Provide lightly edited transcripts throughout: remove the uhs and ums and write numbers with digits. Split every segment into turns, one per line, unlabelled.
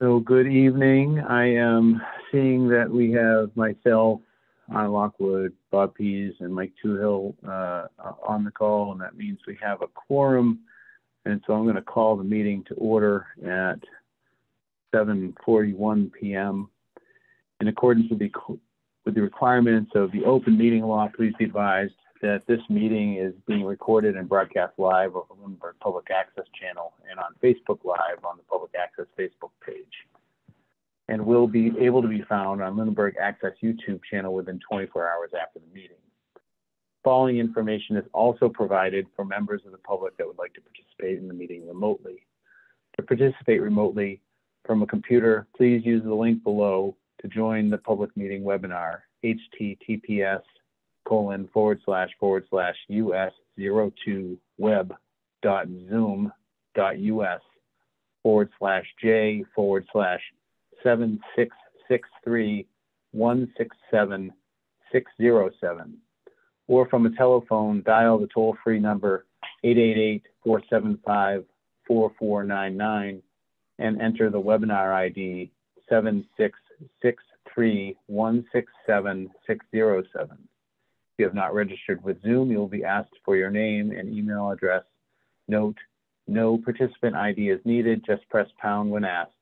So good evening. I am seeing that we have myself, Anna Lockwood, Bob Pease, and Mike Toohill on the call, and that means we have a quorum. And so I'm going to call the meeting to order at 7:41 p.m. In accordance with the requirements of the open meeting law, please be advised that this meeting is being recorded and broadcast live on the Lunenburg Public Access channel and on Facebook Live on the Public Access Facebook page, and will be able to be found on Lunenburg Access YouTube channel within 24 hours after the meeting. Following information is also provided for members of the public that would like to participate in the meeting remotely. To participate remotely from a computer, please use the link below to join the public meeting webinar, https://us02web.zoom.us/j//7663167607, or from a telephone, dial the toll-free number 888-475-4499 and enter the webinar ID 7663167607. If you have not registered with Zoom, you will be asked for your name and email address. Note, no participant ID is needed, just press pound when asked.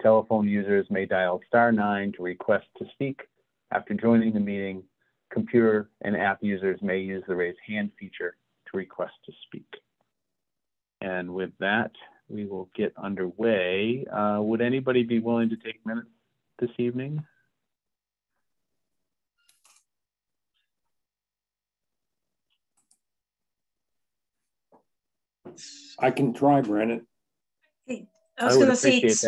Telephone users may dial *9 to request to speak. After joining the meeting, computer and app users may use the raise hand feature to request to speak. And with that, we will get underway. Would anybody be willing to take minutes this evening?
I can try, Brandon.
Hey, I was going to say, if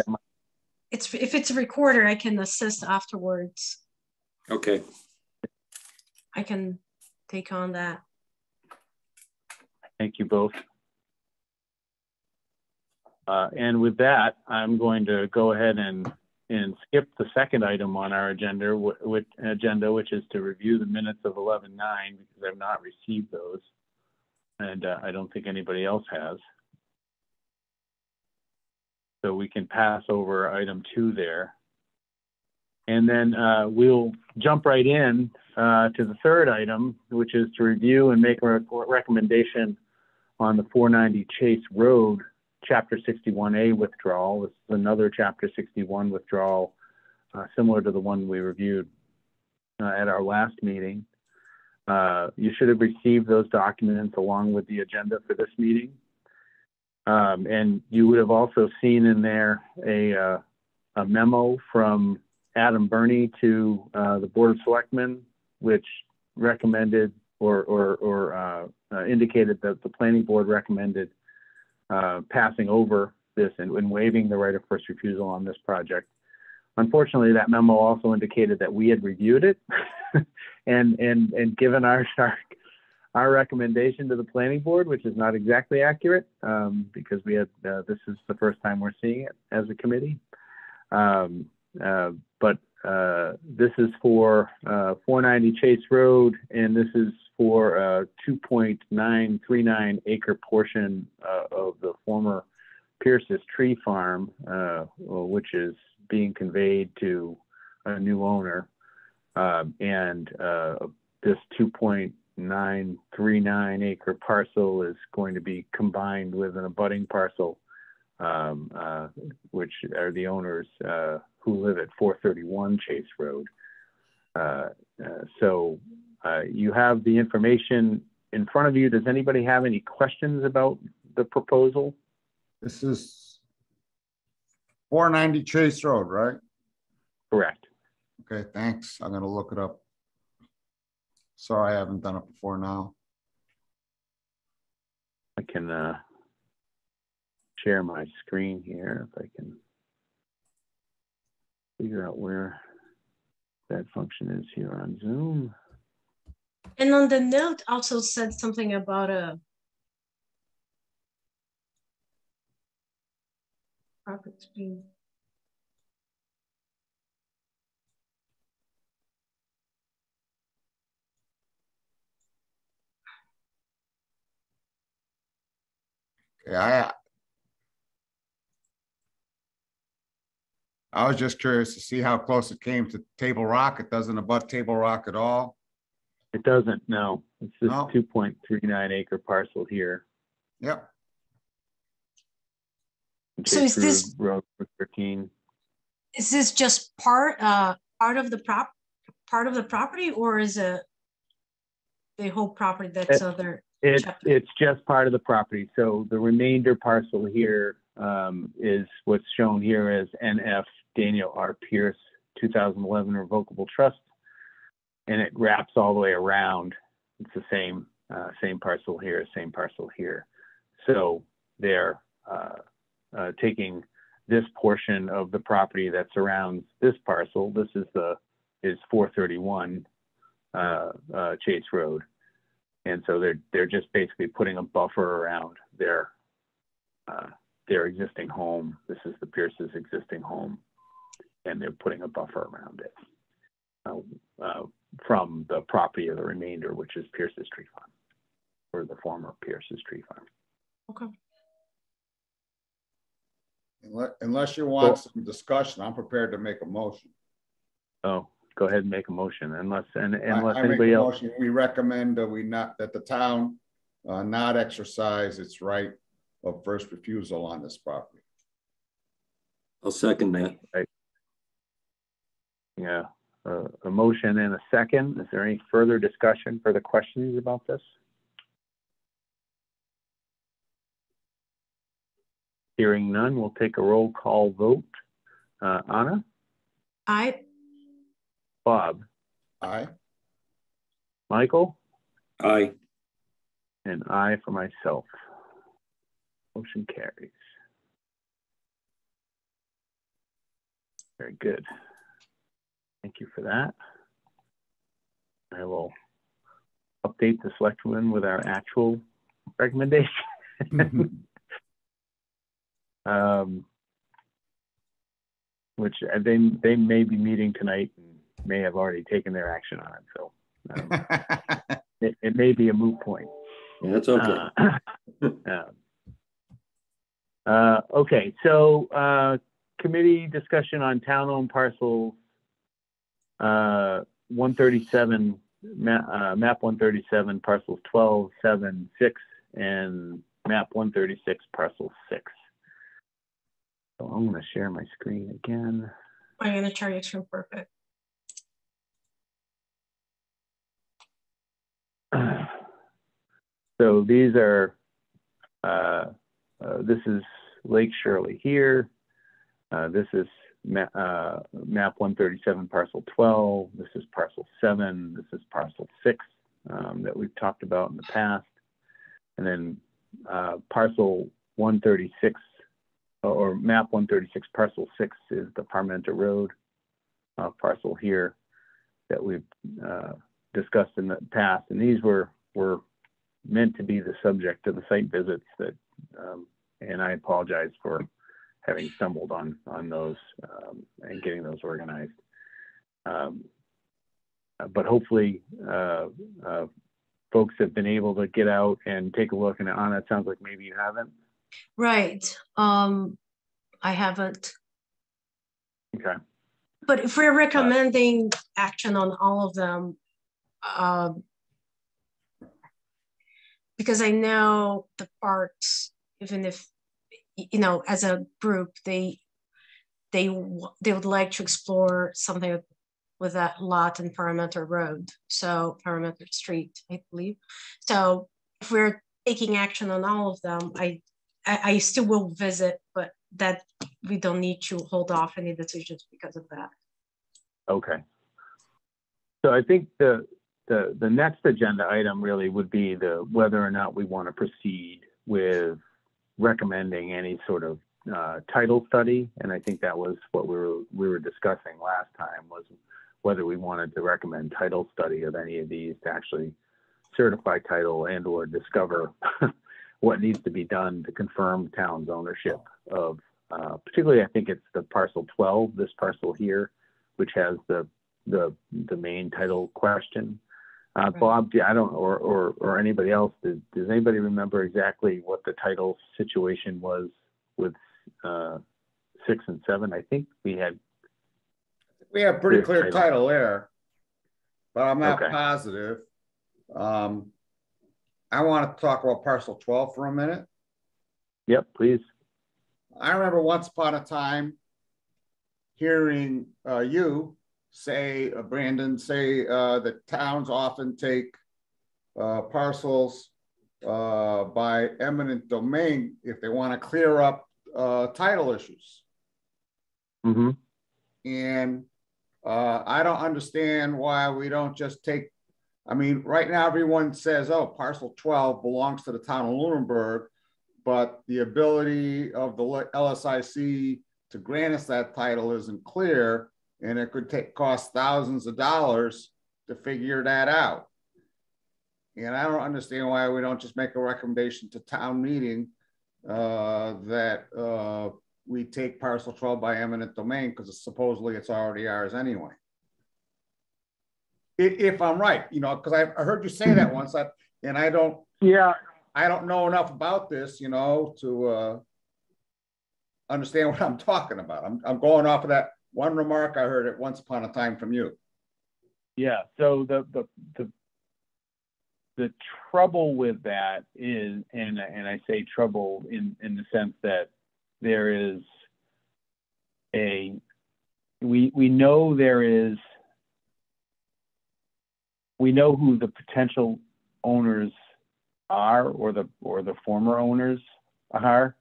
it's a recorder, I can assist afterwards.
Okay.
I can take on that.
Thank you both. And with that, I'm going to go ahead and skip the second item on our agenda, which is to review the minutes of 11/9, because I've not received those, and I don't think anybody else has. So we can pass over item 2 there. And then we'll jump right in to the third item, which is to review and make a recommendation on the 490 Chase Road Chapter 61A withdrawal. This is another Chapter 61 withdrawal, similar to the one we reviewed at our last meeting. You should have received those documents along with the agenda for this meeting. And you would have also seen in there a memo from Adam Burney to the Board of Selectmen, which recommended or indicated that the Planning Board recommended passing over this and waiving the right of first refusal on this project. Unfortunately, that memo also indicated that we had reviewed it and given our recommendation to the Planning Board, which is not exactly accurate, because we had this is the first time we're seeing it as a committee. But this is for 490 Chase Road, and this is for a 2.939 acre portion of the former Pierce's Tree Farm, which is being conveyed to a new owner. And this 2.939 acre parcel is going to be combined with an abutting parcel, which are the owners who live at 431 Chase Road. So you have the information in front of you. Does anybody have any questions about the proposal?
This is 490 Chase Road, right?
Correct.
Okay, thanks. I'm gonna look it up. Sorry, I haven't done it before now.
I can share my screen here if I can figure out where that function is here on Zoom.
And on the note also said something about a property being.
Okay, I was just curious to see how close it came to Table Rock. It doesn't abut Table Rock at all.
It doesn't, no. It's this
No.
2.39 acre parcel here.
Yep.
So is this
Road 13?
Is this just part of the property, or is it the whole property that's other chapter?
It's just part of the property. So the remainder parcel here is what's shown here as NF Daniel R. Pierce 2011 Revocable Trust, and it wraps all the way around. It's the same parcel here, same parcel here. So they're taking this portion of the property that surrounds this parcel. This is 431 Chase Road, and so they're just basically putting a buffer around their existing home. This is the Pierce's existing home, and they're putting a buffer around it from the property of the remainder, which is Pierce's tree farm, or the former Pierce's tree farm.
Okay.
Unless you want some discussion, I'm prepared to make a motion.
Oh, go ahead and make a motion. Unless
I
anybody else.
Motion, we recommend that the town not exercise its right of first refusal on this property.
I'll second that.
Right. Yeah, a motion and a second. Is there any further discussion, further questions about this? Hearing none, we'll take a roll call vote. Anna?
Aye.
Bob?
Aye.
Michael?
Aye.
And I for myself. Motion carries. Very good. Thank you for that. I will update the selectmen with our actual recommendation. Which they may be meeting tonight and may have already taken their action on it. So it may be a moot point.
Yeah, that's okay.
Okay, so committee discussion on town-owned parcels 137, map 137, parcels 12, 7, 6, and map 136, parcel 6. So I'm going to share my screen again.
I'm going to try your screen perfect.
So these are, this is Lake Shirley here. This is map 137, parcel 12. This is parcel 7. This is parcel 6 that we've talked about in the past. And then parcel 136, or map 136, parcel 6 is the Parmenter Road parcel here that we've discussed in the past. And these were meant to be the subject of the site visits that, and I apologize for having stumbled on those and getting those organized. But hopefully folks have been able to get out and take a look. And Anna, it sounds like maybe you haven't.
Right. I haven't.
Okay.
But if we're recommending action on all of them, because I know the parks, even if, you know, as a group, they would like to explore something with that lot in Parmenter Road, so Parmenter Street, I believe. So if we're taking action on all of them, I still will visit, but that we don't need to hold off any decisions because of that.
Okay. So I think the next agenda item really would be whether or not we want to proceed with recommending any sort of title study, and I think that was what we were discussing last time, was whether we wanted to recommend title study of any of these to actually certify title and or discover what needs to be done to confirm town's ownership of, particularly I think it's the parcel 12, this parcel here, which has the main title question.
Right.
Bob, I don't, or anybody else, does anybody remember exactly what the title situation was with 6 and 7? I think we had
We have pretty clear
title.
title there, but I'm not
Okay.
positive. I want to talk about parcel 12 for a minute.
Yep, please.
I remember once upon a time hearing you say, Brandon, say that towns often take parcels by eminent domain if they want to clear up title issues.
Mm-hmm.
And I don't understand why we don't just take, I mean, right now everyone says, oh, parcel 12 belongs to the town of Lunenburg, but the ability of the LSIC to grant us that title isn't clear, and it could cost thousands of dollars to figure that out. And I don't understand why we don't just make a recommendation to town meeting that we take parcel 12 by eminent domain, because supposedly it's already ours anyway. If I'm right, you know, because I heard you say that once, and I don't.
Yeah.
I don't know enough about this, you know, to understand what I'm talking about. I'm going off of that one remark I heard it once upon a time from you.
Yeah. So the trouble with that is, and I say trouble in the sense that there is we know there is, we know who the potential owners are, or the former owners are,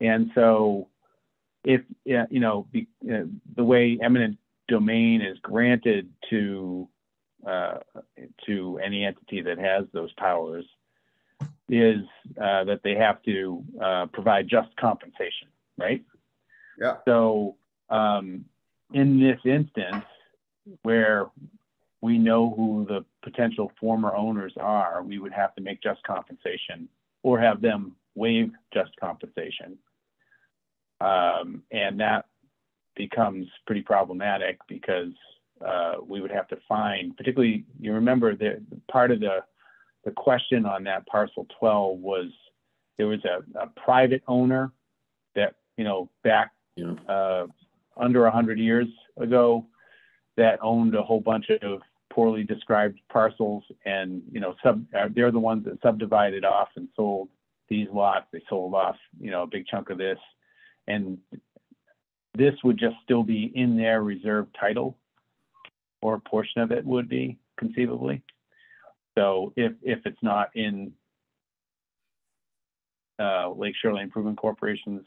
and so if you know, the way eminent domain is granted to any entity that has those powers is that they have to provide just compensation, right?
Yeah.
So in this instance, where we know who the potential former owners are, we would have to make just compensation or have them waive just compensation. And that becomes pretty problematic because we would have to find, particularly, you remember that part of the question on that parcel 12 was there was a private owner that, you know, back under 100 years ago that owned a whole bunch of poorly described parcels, and, you know, they're the ones that subdivided off and sold these lots. They sold off, you know, a big chunk of this, and this would just still be in their reserved title, or a portion of it would be, conceivably. So if it's not in Lake Shirley Improvement Corporation's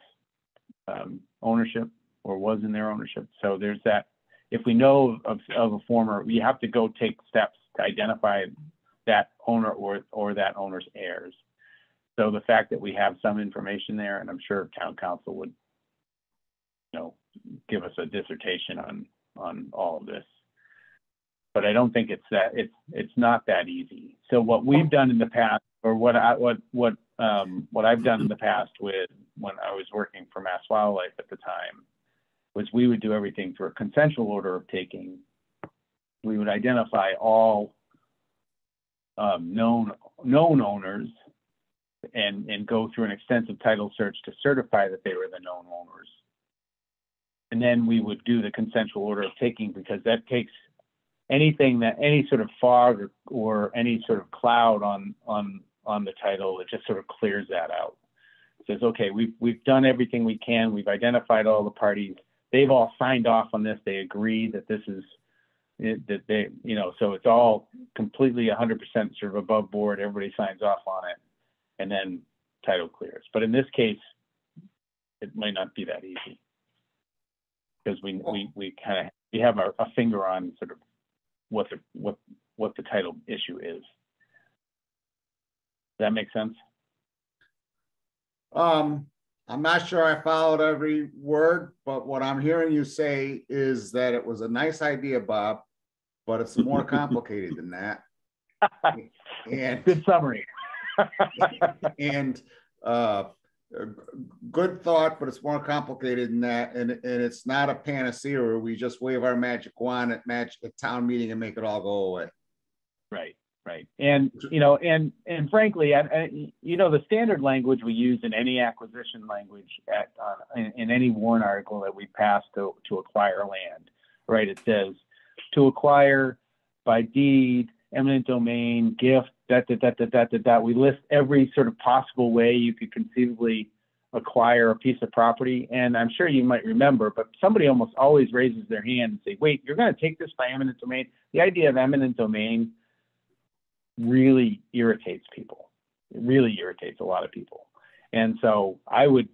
ownership, or was in their ownership. So there's that. If we know of a former, we have to go take steps to identify that owner or that owner's heirs. So the fact that we have some information there, and I'm sure town council would, you know, give us a dissertation on all of this. But I don't think it's not that easy. So what we've done in the past, or what I've done in the past with, when I was working for Mass Wildlife at the time, was we would do everything through a consensual order of taking. We would identify all known owners and go through an extensive title search to certify that they were the known owners. And then we would do the consensual order of taking, because that takes anything that, any sort of fog or any sort of cloud on the title, it just sort of clears that out. It says, okay, we've done everything we can. We've identified all the parties. They've all signed off on this. They agree that this is, that they, you know, so it's all completely 100% sort of above board. Everybody signs off on it, and then title clears. But in this case, it might not be that easy, because we kind of, we have a finger on sort of what the title issue is. Does that make sense?
I'm not sure I followed every word, but what I'm hearing you say is that it was a nice idea, Bob, but it's more complicated than that. And
good summary.
And good thought, but it's more complicated than that. And it's not a panacea where we just wave our magic wand at town meeting and make it all go away.
Right. Right. And, you know, and frankly, you know, the standard language we use in any acquisition language in any warrant article that we pass to acquire land right? It says to acquire by deed, eminent domain, gift, We list every sort of possible way you could conceivably acquire a piece of property. And I'm sure you might remember, but somebody almost always raises their hand and say, wait, you're going to take this by eminent domain? The idea of eminent domain really irritates people. It really irritates a lot of people. And so I would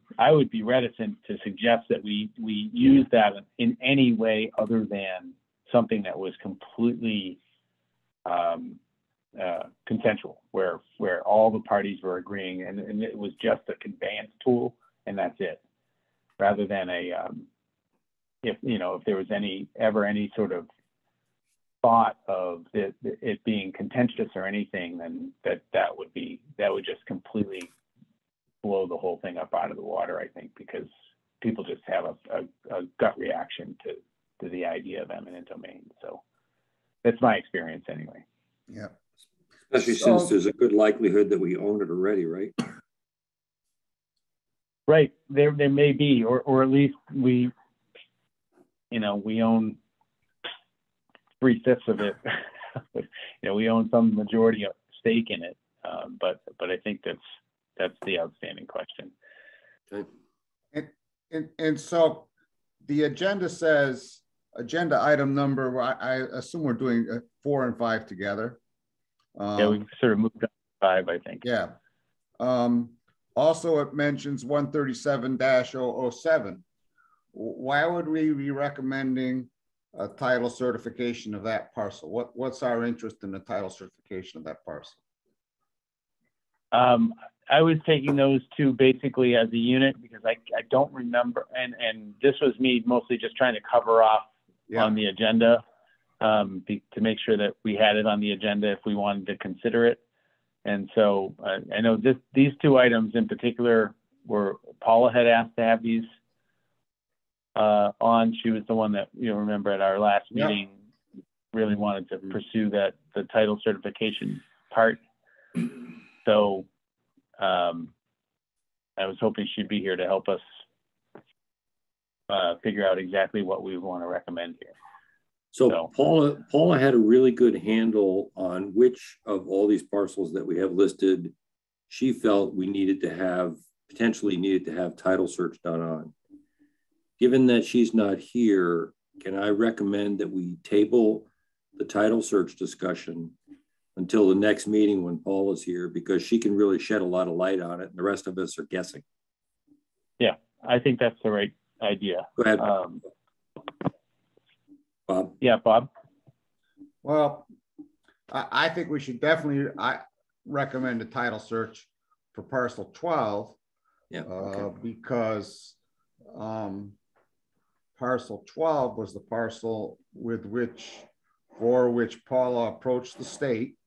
be reticent to suggest that we use that in any way other than something that was completely consensual, where all the parties were agreeing, and it was just a conveyance tool, and that's it, rather than if there was ever any sort of thought of it being contentious or anything, then that would just completely blow the whole thing up out of the water, I think, because people just have a gut reaction to the idea of eminent domain. So that's my experience anyway.
Yeah.
Especially since there's a good likelihood that we own it already, right?
Right. There may be, or at least we own 3/5 of it. We own some majority of stake in it. But I think that's the outstanding question.
Okay.
And so the agenda says agenda item number, I assume we're doing 4 and 5 together.
Yeah, we sort of moved on to 5, I think.
Yeah. Also, it mentions 137-007. Why would we be recommending a title certification of that parcel? What's our interest in the title certification of that parcel?
I was taking those two basically as a unit because I don't remember, and this was me mostly just trying to cover off on the agenda to make sure that we had it on the agenda if we wanted to consider it. And so I know these 2 items in particular were Paula had asked to have these on. She was the one that remember at our last meeting really wanted to pursue the title certification part. So I was hoping she'd be here to help us figure out exactly what we want to recommend here.
So Paula had a really good handle on which of all these parcels that we have listed she felt we potentially needed to have title search done on. Given that she's not here, can I recommend that we table the title search discussion until the next meeting when Paul is here, because she can really shed a lot of light on it and the rest of us are guessing.
Yeah, I think that's the right idea.
Go ahead. Bob?
Yeah, Bob?
Well, I think we should definitely recommend a title search for parcel 12.
Yeah. Okay.
Because parcel 12 was the parcel for which Paula approached the state.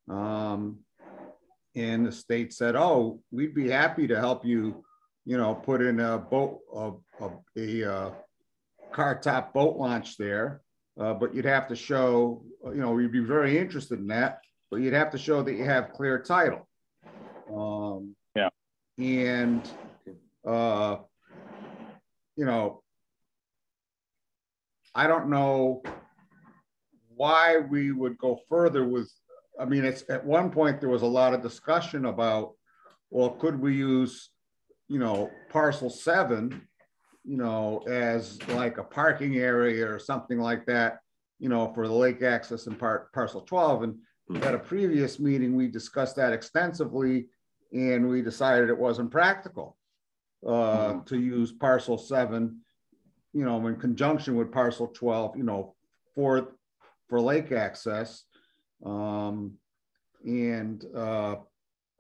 And the state said, oh, we'd be happy to help you, put in a boat, a car top boat launch there. But you'd have to show, we'd be very interested in that, but you'd have to show that you have clear title.
Yeah.
And, I don't know why we would go further with, it's at one point there was a lot of discussion about, well, could we use, parcel 7, as like a parking area or something like that, for the lake access and parcel 12. And at a previous meeting, we discussed that extensively and we decided it wasn't practical to use parcel 7, in conjunction with parcel 12, for lake access. I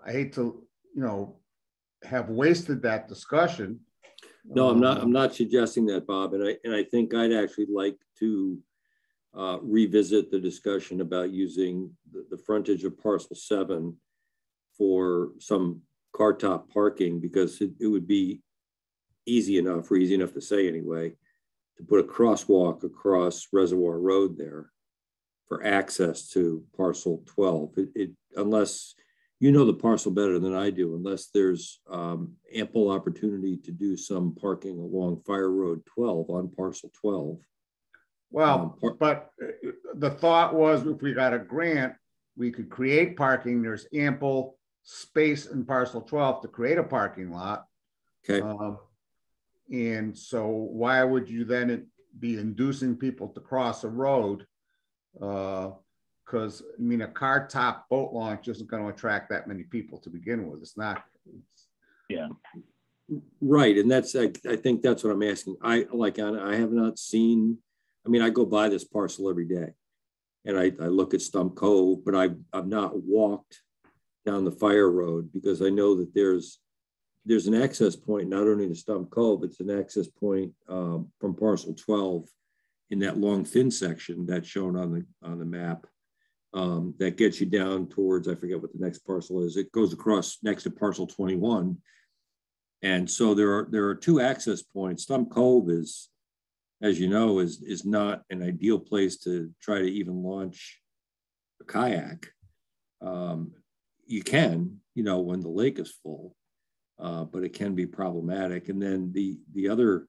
hate to, have wasted that discussion.
No, I'm not suggesting that, Bob. And I think I'd actually like to revisit the discussion about using the frontage of parcel 7 for some car top parking, because it would be easy enough to say anyway, to put a crosswalk across Reservoir Road there for access to parcel 12. Unless you know the parcel better than I do, unless there's ample opportunity to do some parking along Fire Road 12 on parcel 12.
Well, but the thought was if we got a grant, we could create parking. There's ample space in parcel 12 to create a parking lot.
Okay.
And so why would you then be inducing people to cross a road? Because I mean, a car top boat launch isn't going to attract that many people to begin with. It's not.
Yeah.
Right. And that's, I think that's what I'm asking. I have not seen, I mean, I go by this parcel every day and I look at Stump Cove, but I've not walked down the fire road because I know that there's an access point, not only to Stump Cove, it's an access point from parcel 12 in that long thin section that's shown on the map that gets you down towards, I forget what the next parcel is. It goes across next to parcel 21. And so there are two access points. Stump Cove is, as you know, is not an ideal place to try to even launch a kayak. You can, when the lake is full, but it can be problematic. And then the other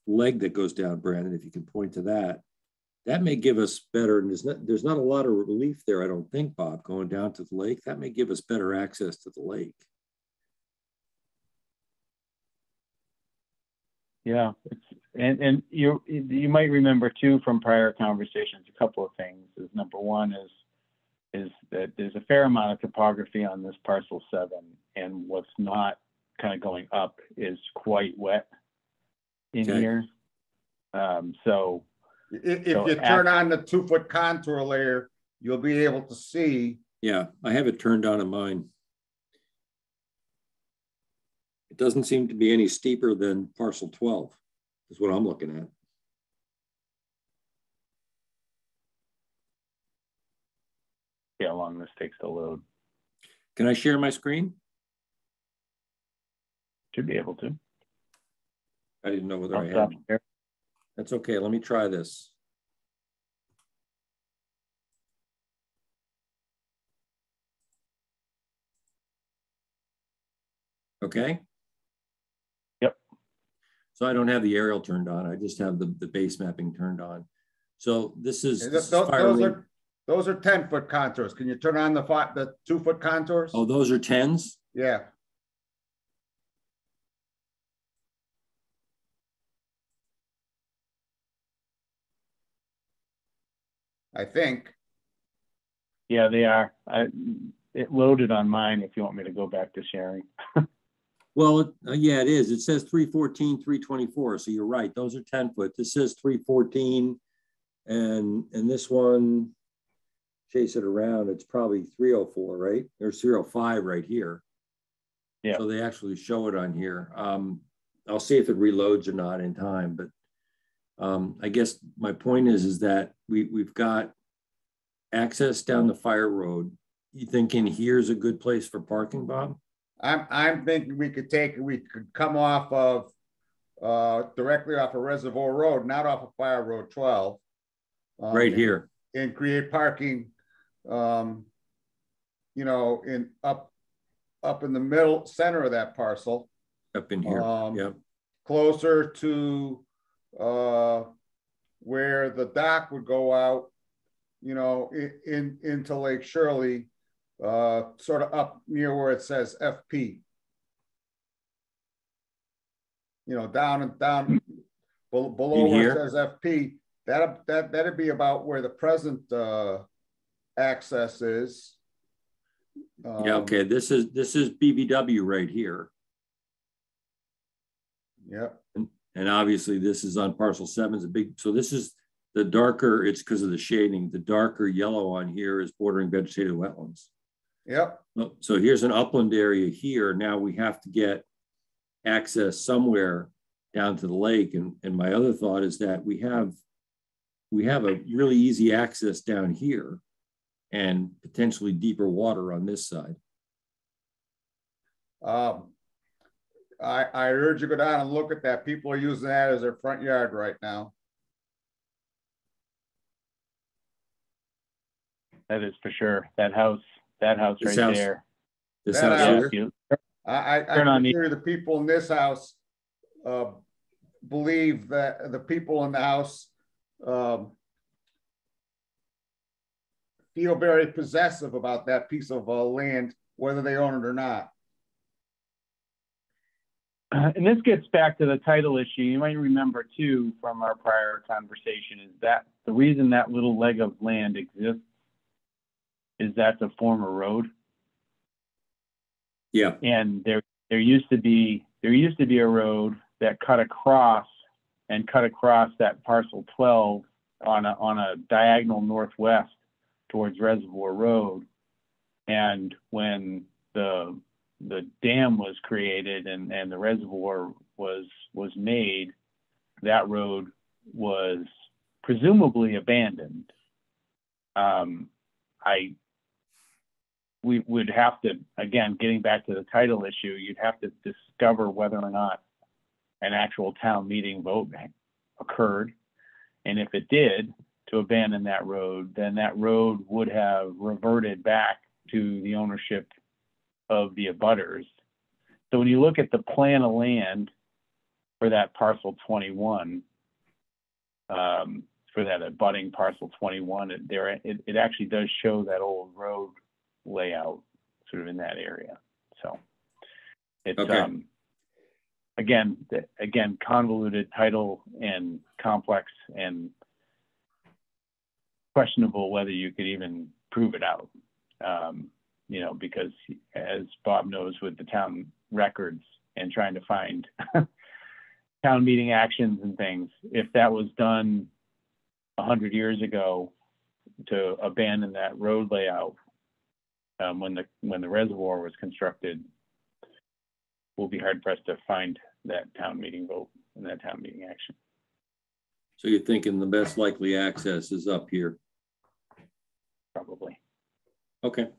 leg that goes down, Brandon, if you can point to that may give us better, and there's not a lot of relief there, I don't think, Bob, going down to the lake. That may give us better access to the lake.
Yeah, and you might remember too from prior conversations a couple of things. Is number one is that there's a fair amount of topography on this parcel 7, and what's not kind of going up is quite wet in here. So
if you turn on the 2-foot contour layer, you'll be able to see.
Yeah, I have it turned on in mine. It doesn't seem to be any steeper than parcel 12, is what I'm looking at.
Yeah, how long this takes to load.
Can I share my screen?
Should be able to.
I didn't know whether
I'll
I
stop
had.
here.
That's okay. Let me try this. Okay.
Yep.
So
I don't have the aerial turned on. I just have the base mapping turned on. So this is,
those are 10-foot contours. Can you turn on the 2-foot contours?
Oh, those are 10s?
Yeah. I think.
Yeah, they are. It loaded on mine if you want me to go back to sharing.
Well, yeah, it is. It says 314, 324. So you're right. Those are 10-foot. This says 314. And this one, chase it around, it's probably 304, right? There's 305 right here.
Yeah.
So they actually show it on here. I'll see if it reloads or not in time. But I guess my point is that we've got access down the fire road. You thinking here's a good place for parking, Bob?
I'm thinking we could come off of directly off of Reservoir Road, not off of Fire Road 12.
Right here.
And create parking, in up in the middle center of that parcel.
Up in here, yeah.
Closer to where the dock would go out, into Lake Shirley, sort of up near where it says FP. Down below where it says FP. That'd be about where the present access is.
Yeah, okay. This is BBW right here.
Yeah.
And obviously this is on parcel 7 is a big, so this is the darker, it's because of the shading, the darker yellow on here is bordering vegetated wetlands.
Yep.
So here's an upland area here. Now we have to get access somewhere down to the lake. And my other thought is that we have a really easy access down here and potentially deeper water on this side.
I urge you to go down and look at that. People are using that as their front yard right now.
That is for sure. That house right there.
This house
here.
I can hear the people in this house believe that the people in the house feel very possessive about that piece of land, whether they own it or not.
And this gets back to the title issue. You might remember too from our prior conversation is that the reason that little leg of land exists is that's a former road.
Yeah.
And there used to be a road that cut across that parcel 12 on a diagonal northwest towards Reservoir Road. And when the dam was created and the reservoir was made, that road was presumably abandoned. We would have to, again, getting back to the title issue, you'd have to discover whether or not an actual town meeting vote occurred. And if it did, to abandon that road, then that road would have reverted back to the ownership of the abutters. So when you look at the plan of land for that parcel 21, for that abutting parcel 21, it actually does show that old road layout sort of in that area. So it's
okay.
Again, convoluted title and complex and questionable whether you could even prove it out. Because as Bob knows with the town records and trying to find town meeting actions and things, if that was done 100 years ago to abandon that road layout when the reservoir was constructed, we'll be hard pressed to find that town meeting vote and that town meeting action.
So you're thinking the best likely access is up here?
Probably.
Okay.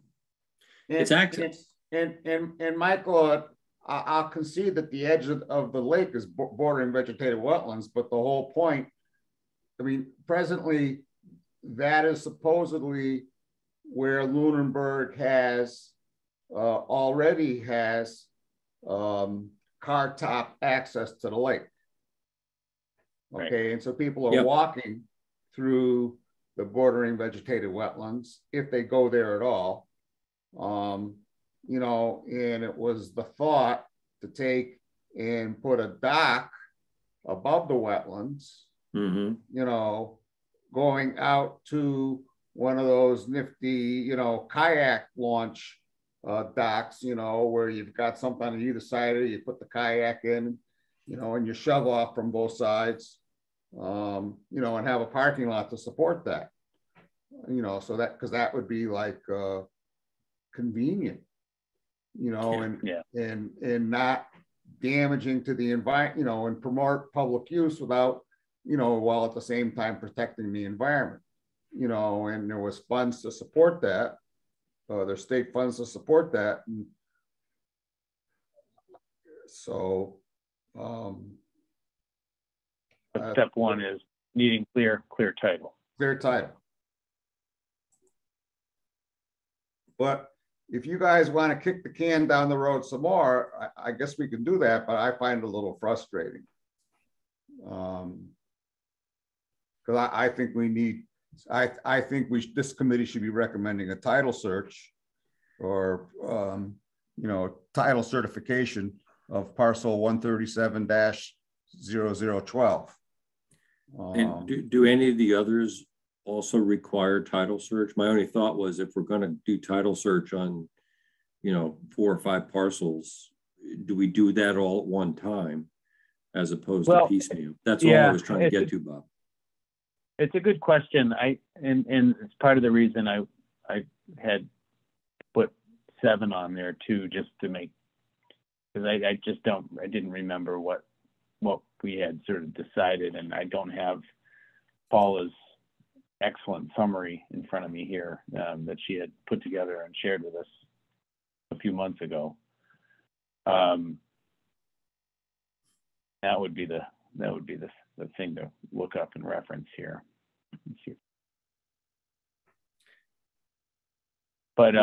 It's access.
And Michael, I'll concede that the edge of the lake is bordering vegetated wetlands, but the whole point, I mean, presently, that is supposedly where Lunenburg already has car top access to the lake. Okay, right. And so people are walking through the bordering vegetated wetlands if they go there at all. And it was the thought to take and put a dock above the wetlands, going out to one of those nifty, kayak launch docks, where you've got something on either side of it, you put the kayak in, and you shove off from both sides, and have a parking lot to support that, so that, because that would be like convenient, and not damaging to the environment, and promote public use without, while at the same time protecting the environment, and there was funds to support that. There's state funds to support that. And so,
step one is needing clear title.
Clear title. But if you guys want to kick the can down the road some more, I guess we can do that, but I find it a little frustrating. Because I think we need, I think this committee should be recommending a title search or, title certification of parcel 137-0012.
And do any of the others also require title search? My only thought was if we're going to do title search on, 4 or 5 parcels, do we do that all at one time as opposed to piecemeal? That's all I was trying to get to, Bob.
It's a good question. And it's part of the reason I had put 7 on there too, just to make, because I didn't remember what we had sort of decided, and I don't have Paula's excellent summary in front of me here that she had put together and shared with us a few months ago. That would be the thing to look up and reference here. But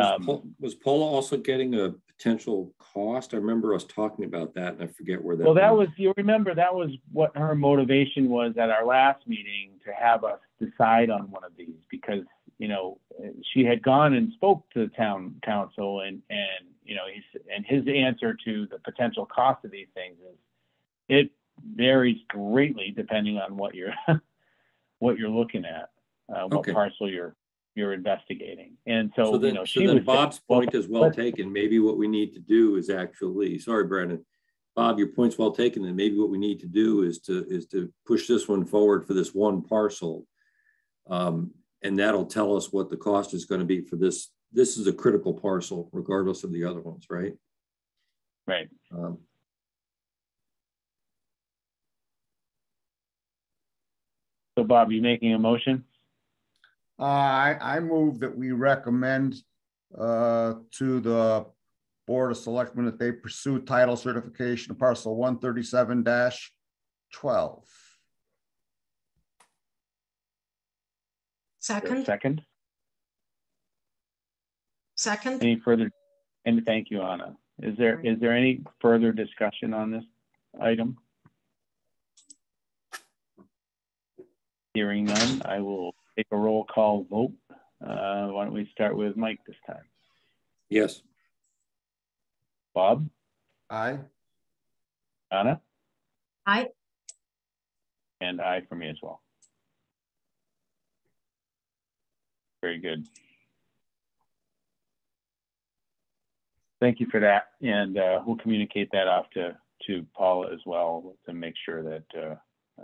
was Paula also getting a potential cost? I remember us talking about that, and I forget where that.
Well, that was, you remember, that was what her motivation was at our last meeting, to have us decide on one of these, because you know, she had gone and spoke to the town council, and you know, his answer to the potential cost of these things is it varies greatly depending on what you're what you're looking at, what parcel you're investigating. And so,
then,
you know,
so then Bob's point is well taken. Maybe what we need to do is actually, sorry, Brandon, Bob, your point's well taken. And maybe what we need to do is to push this one forward for this one parcel. And that'll tell us what the cost is going to be for this. This is a critical parcel, regardless of the other ones, right?
Right. So Bob, you making a motion?
I move that we recommend to the Board of Selectmen that they pursue title certification of parcel 137-12.
Second. Second.
Any further? And thank you, Anna. Is there any further discussion on this item? Hearing none, I will take a roll call vote. Why don't we start with Mike this time?
Yes.
Bob?
Aye.
Anna?
Aye.
And aye for me as well. Very good. Thank you for that. And we'll communicate that off to Paula as well to make sure that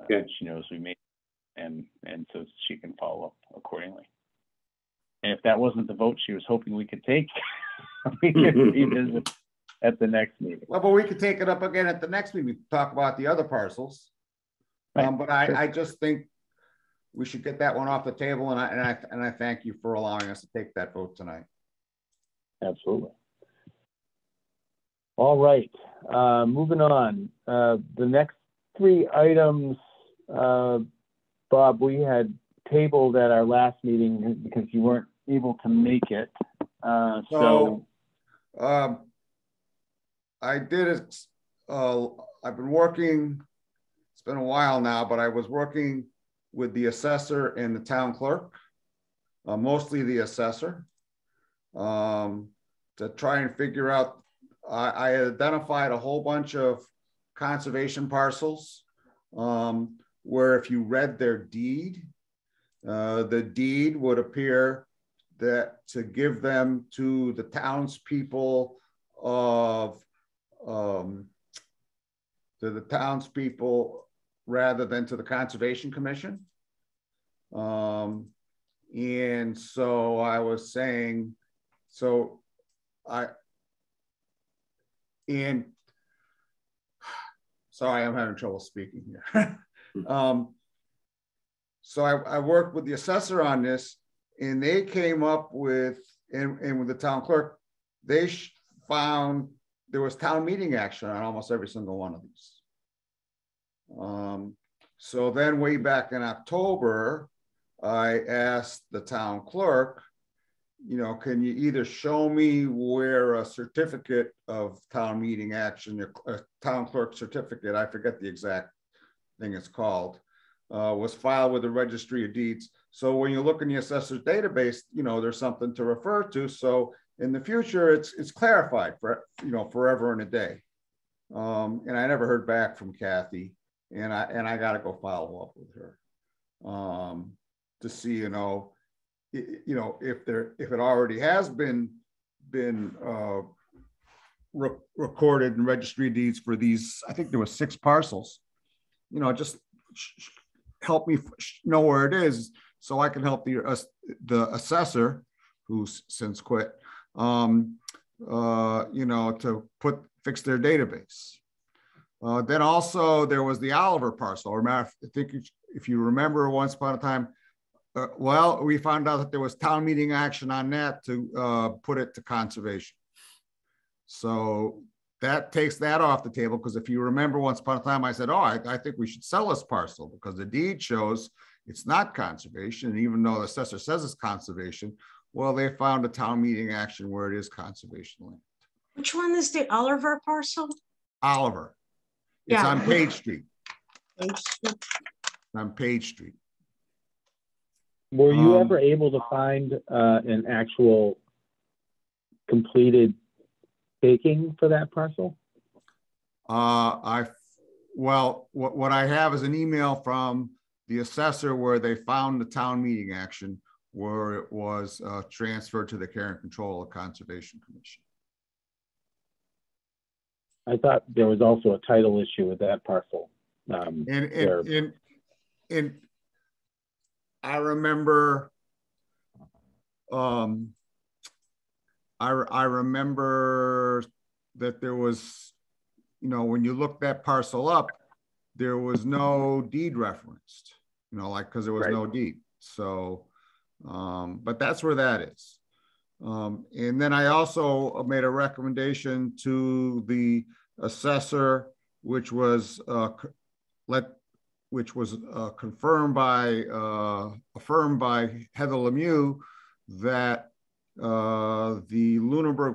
she knows we made and so she can follow up accordingly. And if that wasn't the vote she was hoping we could take, we could revisit at the next meeting.
Well, but we could take it up again at the next meeting, talk about the other parcels.
Right.
But I just think we should get that one off the table, and I thank you for allowing us to take that vote tonight.
Absolutely. All right, moving on. The next three items, Bob, we had tabled at our last meeting because you weren't able to make it.
I did it. I've been working, it's been a while now, but I was working with the assessor and the town clerk, mostly the assessor, to try and figure out, I identified a whole bunch of conservation parcels where if you read their deed, the deed would appear that to give them to the townspeople rather than to the Conservation Commission. And so I was saying, sorry, I'm having trouble speaking here. So I worked with the assessor on this, and they came up with, and with the town clerk, they found there was town meeting action on almost every single one of these. So then way back in October, I asked the town clerk, you know, can you either show me where a certificate of town meeting action, a town clerk certificate, I forget the exact thing it's called, was filed with the Registry of Deeds. So when you look in the assessor's database, you know, there's something to refer to. So in the future, it's clarified for, you know, forever and a day. And I never heard back from Kathy, and I got to go follow up with her to see, you know, if it already has been recorded in Registry of Deeds for these. I think there were 6 parcels. You know, just help me know where it is so I can help the assessor, who's since quit, you know, to fix their database. Then also there was the Oliver parcel. I think if you remember, once upon a time, well, we found out that there was town meeting action on that to put it to conservation. So that takes that off the table, because if you remember, once upon a time I said, oh, I think we should sell this parcel because the deed shows it's not conservation. And even though the assessor says it's conservation, well, they found a town meeting action where it is conservation land.
Which one is the Oliver parcel?
Oliver. It's on Page Street.
Page Street.
On Page Street.
Were you ever able to find an actual completed taking for that parcel?
Well, what I have is an email from the assessor where they found the town meeting action where it was transferred to the care and control of Conservation Commission.
I thought there was also a title issue with that parcel.
And I remember, I remember that there was, you know, when you look that parcel up, there was no deed referenced, you know, like, because there was no deed. So, but that's where that is. And then I also made a recommendation to the assessor, which was affirmed by Heather Lemieux, that the Lunenburg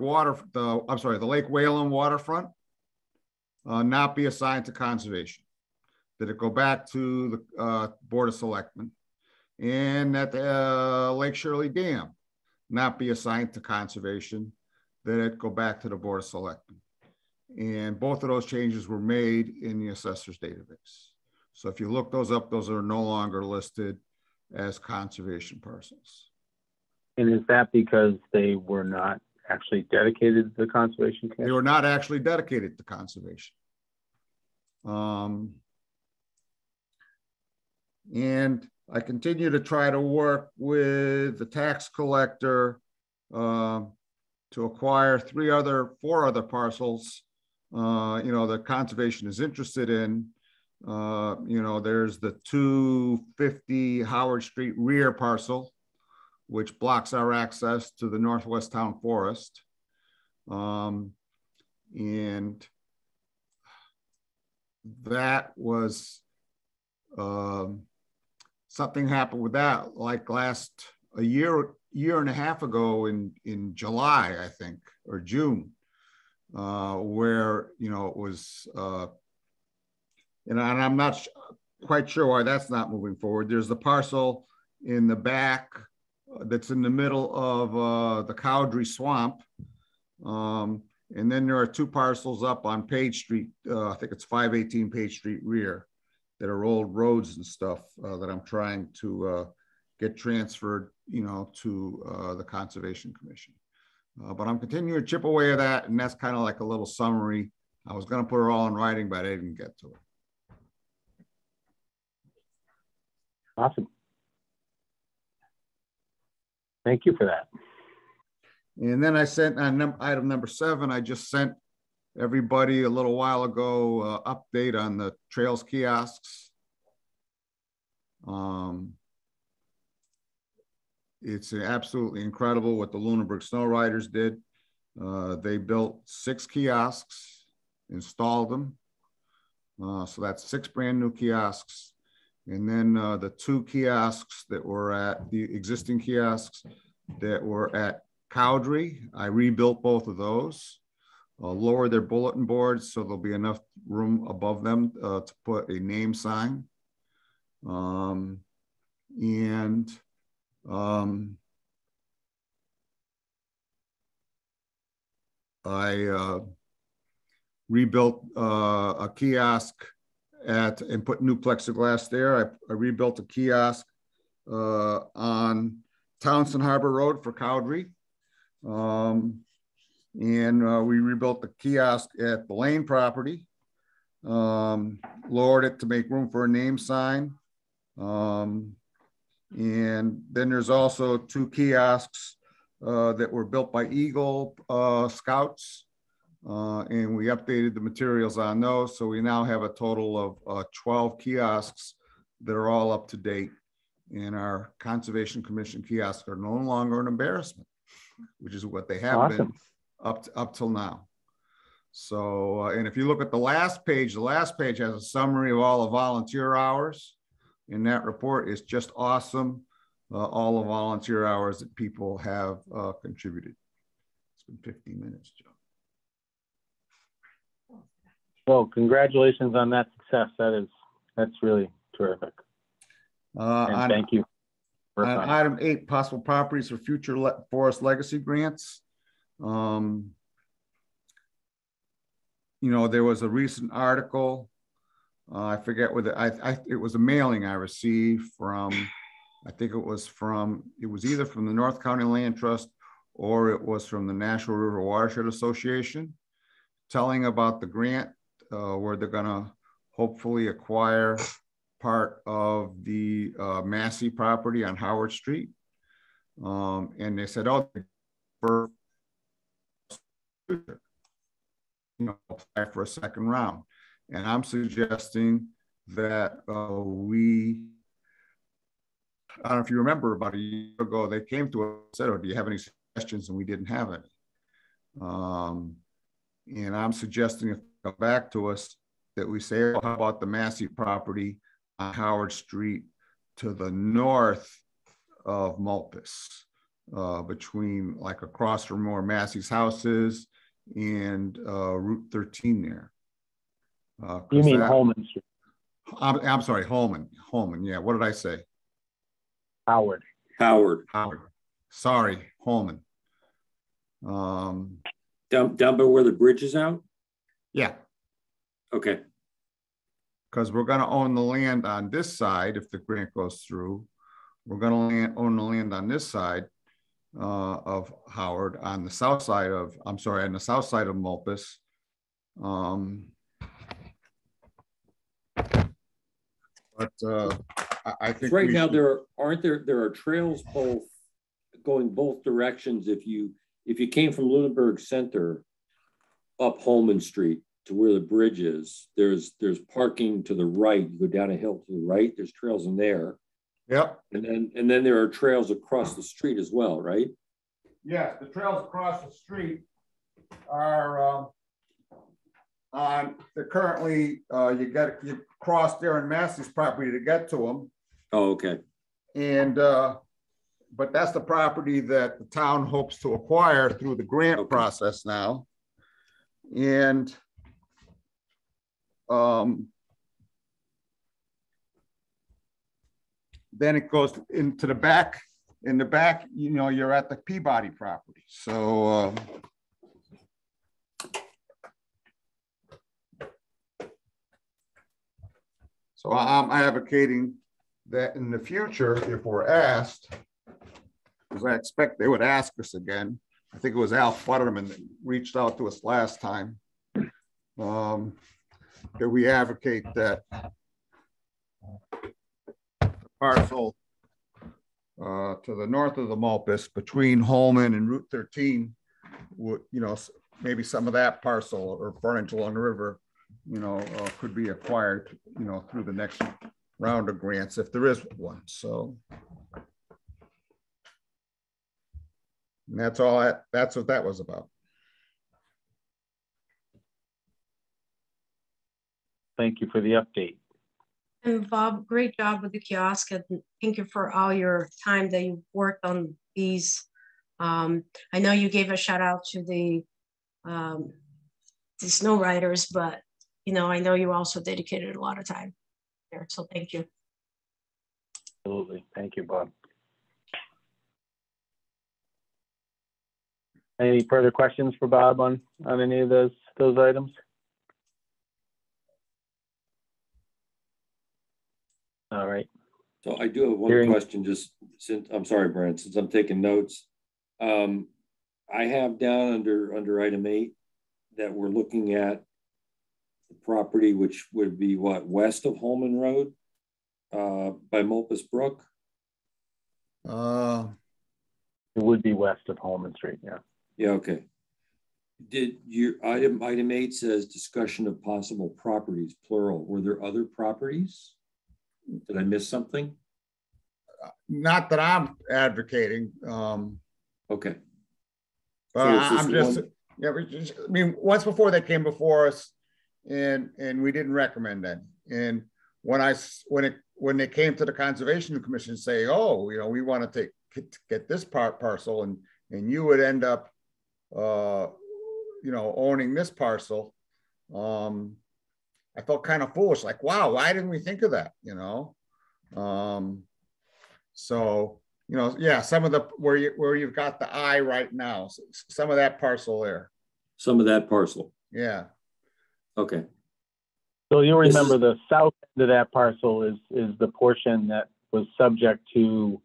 the Lake Whalen waterfront not be assigned to conservation, that it go back to the Board of Selectmen, and that the Lake Shirley Dam not be assigned to conservation, that it go back to the Board of Selectmen. And both of those changes were made in the assessor's database. So if you look those up, those are no longer listed as conservation parcels.
And is that because they were not actually dedicated to the Conservation Commission?
They were not actually dedicated to conservation. And I continue to try to work with the tax collector to acquire four other parcels, you know, that conservation is interested in. You know, there's the 250 Howard Street rear parcel, which blocks our access to the Northwest Town Forest. And that was, something happened with that, like a year and a half ago in July, I think, or June, where, you know, it was, and I'm not quite sure why that's not moving forward. There's the parcel in the back that's in the middle of the Cowdrey Swamp. And then there are two parcels up on Page Street, I think it's 518 Page Street rear, that are old roads and stuff that I'm trying to get transferred, you know, to the Conservation Commission. But I'm continuing to chip away at that, and that's kind of like a little summary. I was going to put it all in writing, but I didn't get to it.
Awesome. Thank you for that.
And then I sent on item number 7, I just sent everybody a little while ago update on the Trails kiosks. It's absolutely incredible what the Lunenburg Snow Riders did. They built 6 kiosks, installed them. So that's 6 brand new kiosks. And then the 2 kiosks that were at the existing kiosks that were at Cowdrey, I rebuilt both of those. Lower their bulletin boards so there'll be enough room above them to put a name sign. I rebuilt a kiosk and put new plexiglass there. I rebuilt a kiosk on Townsend Harbor Road for Cowdrey. And we rebuilt the kiosk at the Lane property, lowered it to make room for a name sign. And then there's also 2 kiosks that were built by Eagle Scouts, and we updated the materials on those. So we now have a total of 12 kiosks that are all up to date. And our Conservation Commission kiosks are no longer an embarrassment, which is what they have been up till now. So, and if you look at the last page has a summary of all the volunteer hours. And that report is just awesome. All the volunteer hours that people have contributed. It's been 15 minutes, Joe.
Well, congratulations on that success. That's really terrific. And thank you. work on.
Item 8, possible properties for future forest legacy grants. There was a recent article. I forget whether it was a mailing I received from, I think it was either from the North County Land Trust or it was from the National River Watershed Association, telling about the grant where they're gonna hopefully acquire part of the Massey property on Howard Street. And they said, oh, for apply for a second round. And I'm suggesting that I don't know if you remember, about a year ago, they came to us and said, oh, do you have any suggestions? And we didn't have any. And I'm suggesting if they come back to us that we say, oh, how about the Massey property on Howard Street to the north of Mulpus, between like across from where Massey's house is and Route 13 there.
You mean Holman Street?
I'm sorry, Holman. Yeah, what did I say?
Howard.
Sorry, Holman.
Down by where the bridge is out?
Yeah.
Okay.
Because we're going to own the land on this side if the grant goes through. We're going to own the land on this side of Howard, on the south side of, on the south side of Mulpus. But I think
right now there are trails going both directions. If you came from Lunenburg Center up Holman Street to where the bridge is, there's parking to the right. You go down a hill to the right, there's trails in there.
Yep.
And then there are trails across the street as well, right?
Yes, the trails across the street are they're currently you cross there on Massey's property to get to them.
Oh, okay.
And but that's the property that the town hopes to acquire through the grant process now. And then it goes into the back. In the back, you're at the Peabody property. So I'm advocating that in the future, if we're asked, because I expect they would ask us again. I think it was Al Futterman that reached out to us last time. That we advocate that the parcel to the north of the Mulpus between Holman and Route 13 would, maybe some of that parcel or frontage along the river, could be acquired, through the next round of grants if there is one. So and that's what that was about.
Thank you for the update.
And Bob, great job with the kiosk, and thank you for all your time that you worked on these. I know you gave a shout out to the snow riders, but I know you also dedicated a lot of time there. So thank you.
Absolutely. Thank you, Bob. Any further questions for Bob on any of those items? All right.
So I do have one question, just since I'm sorry, Brent, since I'm taking notes. I have down under item 8 that we're looking at the property, which would be what, west of Holman Road by Mulpus Brook?
It would be west of Holman Street, yeah.
Yeah, okay. Did your item 8 says discussion of possible properties, plural. Were there other properties? Did I miss something?
Not that I'm advocating.
Okay.
So I'm just, I mean, once before they came before us, and we didn't recommend that. And when they came to the Conservation Commission, say, oh, we want to get this parcel, and you would end up, owning this parcel. I felt kind of foolish, like, wow, why didn't we think of that? So you know, yeah, some of the, where you've got the I right now, some of that parcel there.
Some of that parcel.
Yeah.
Okay.
So you'll remember the south end of that parcel is the portion that was subject to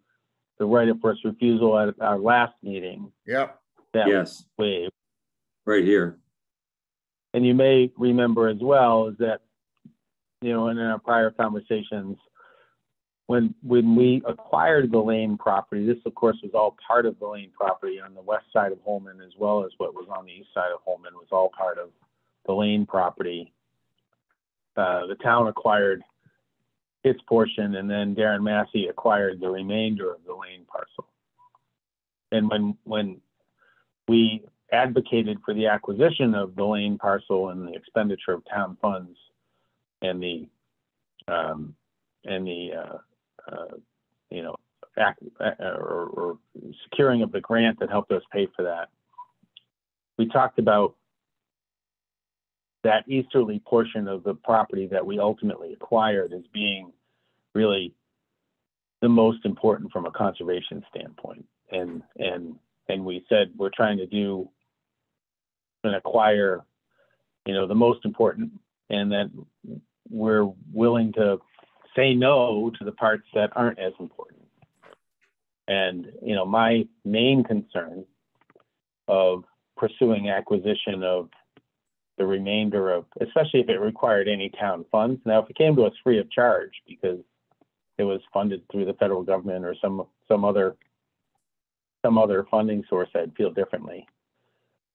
the right of first refusal at our last meeting.
Yep.
That
Yes.
wave.
Right here.
And you may remember as well is that, you know, in our prior conversations, when we acquired the Lane property, this of course was all part of the Lane property on the west side of Holman, as well as what was on the east side of Holman was all part of the Lane property. The town acquired its portion, and then Darren Massey acquired the remainder of the Lane parcel. And when we advocated for the acquisition of the Lane parcel and the expenditure of town funds and the you know, or securing of the grant that helped us pay for that, we talked about that easterly portion of the property that we ultimately acquired as being really the most important from a conservation standpoint. And we said we're trying to do and acquire, you know, the most important, and that we're willing to say no to the parts that aren't as important. And, you know, my main concern of pursuing acquisition of the remainder of, especially if it required any town funds. Now, if it came to us free of charge because it was funded through the federal government or some other funding source, I'd feel differently.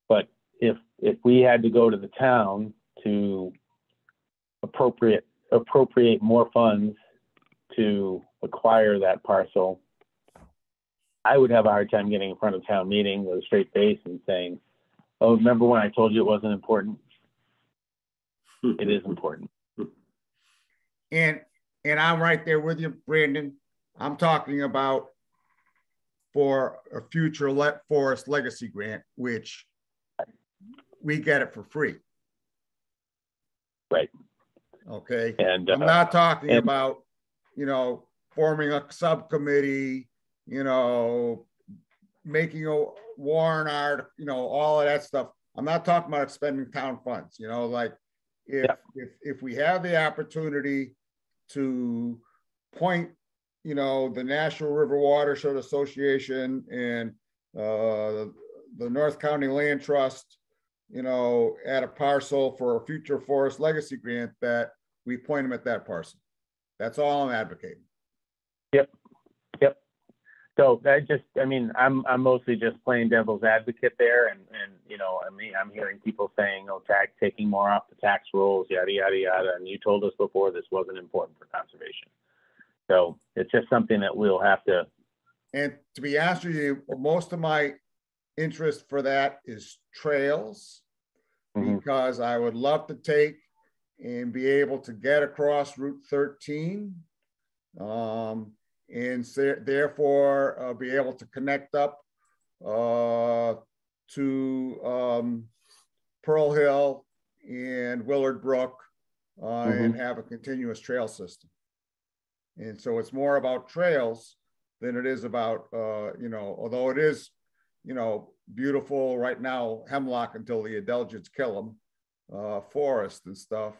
But if we had to go to the town to appropriate more funds to acquire that parcel, I would have a hard time getting in front of town meeting with a straight face and saying, oh, remember when I told you it wasn't important? It is important.
And I'm right there with you, Brandon. I'm talking about for a future forest legacy grant, which we get it for free.
Right.
Okay.
And
I'm not talking about, you know, forming a subcommittee, you know, making a warrant article, you know, all of that stuff. I'm not talking about spending town funds, you know, like if we have the opportunity to point, you know, the National River Watershed Association and the North County Land Trust, you know, at a parcel for a future forest legacy grant, that we point them at that parcel. That's all I'm advocating. Yep.
So I'm mostly just playing devil's advocate there, and you know, I'm hearing people saying, oh, taking more off the tax rolls, yada yada yada, and you told us before this wasn't important for conservation. So it's just something that we'll have to.
And to be honest with you, most of my interest for that is trails, because I would love to take and be able to get across Route 13. And therefore be able to connect up to Pearl Hill and Willard Brook and have a continuous trail system. And so it's more about trails than it is about, you know, although it is, you know, beautiful right now, hemlock until the Adelgids kill them, forest and stuff.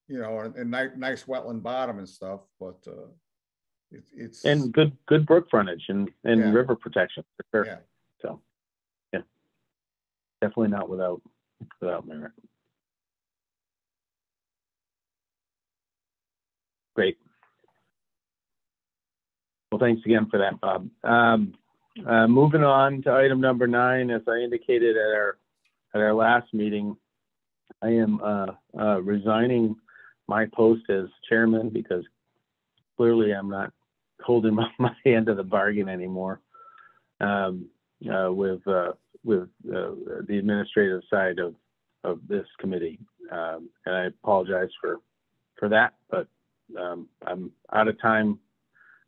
You know, and nice wetland bottom and stuff, but it's
and good brook frontage and river protection for sure.
Yeah.
So yeah, definitely not without merit. Great. Well, thanks again for that, Bob. Moving on to item number 9, as I indicated at our last meeting, I am resigning my post as chairman because clearly I'm not holding my end of the bargain anymore with the administrative side of this committee, and I apologize for that, but I'm out of time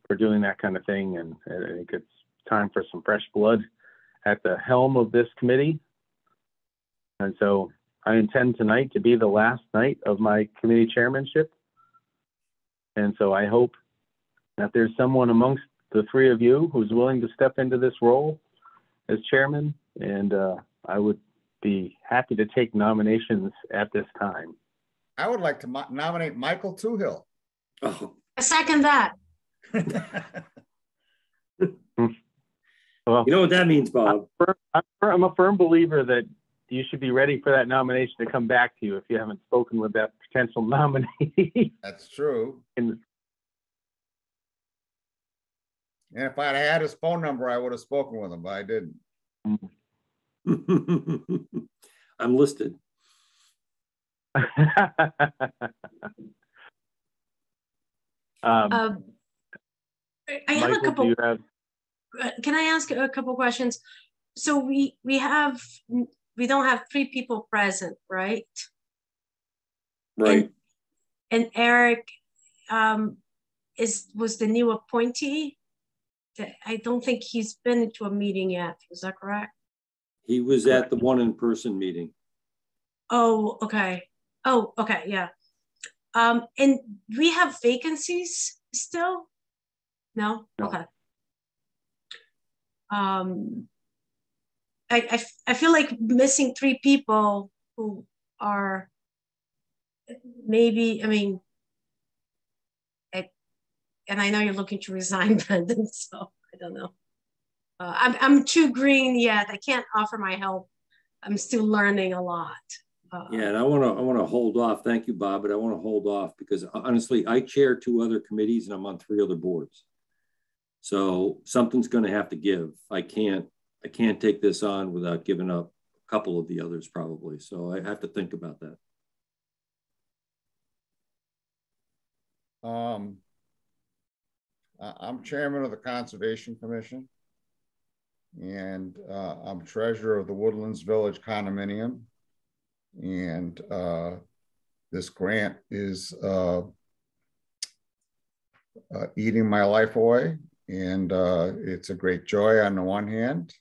for doing that kind of thing, and I think it's time for some fresh blood at the helm of this committee. And so I intend tonight to be the last night of my committee chairmanship. And so I hope that there's someone amongst the three of you who's willing to step into this role as chairman, and I would be happy to take nominations at this time.
I would like to nominate Michael Toohill.
Oh.
I second that.
Well,
You know what that means, Bob?
I'm a firm believer that you should be ready for that nomination to come back to you if you haven't spoken with that potential nominee.
That's true.
And
if I had his phone number, I would have spoken with him, but I didn't.
I'm listed.
I have
Michael,
a couple.
do you have...
Can I ask a couple questions? So we don't have three people present, right?
Right.
And Eric was the new appointee. I don't think he's been into a meeting yet. Is that correct?
He was at the one in-person meeting.
Oh, okay. Oh, okay, yeah. And we have vacancies still? No?
No.
Okay. I feel like missing three people who are maybe, I mean, and I know you're looking to resign, Brendan, so I don't know. I'm too green yet. I can't offer my help. I'm still learning a lot.
Yeah, and I want to hold off. Thank you, Bob, but I want to hold off because honestly, I chair 2 other committees and I'm on 3 other boards. So something's going to have to give. I can't take this on without giving up a couple of the others probably. So I have to think about that.
I'm chairman of the Conservation Commission, and I'm treasurer of the Woodlands Village Condominium. And this grant is eating my life away. And it's a great joy on the one hand.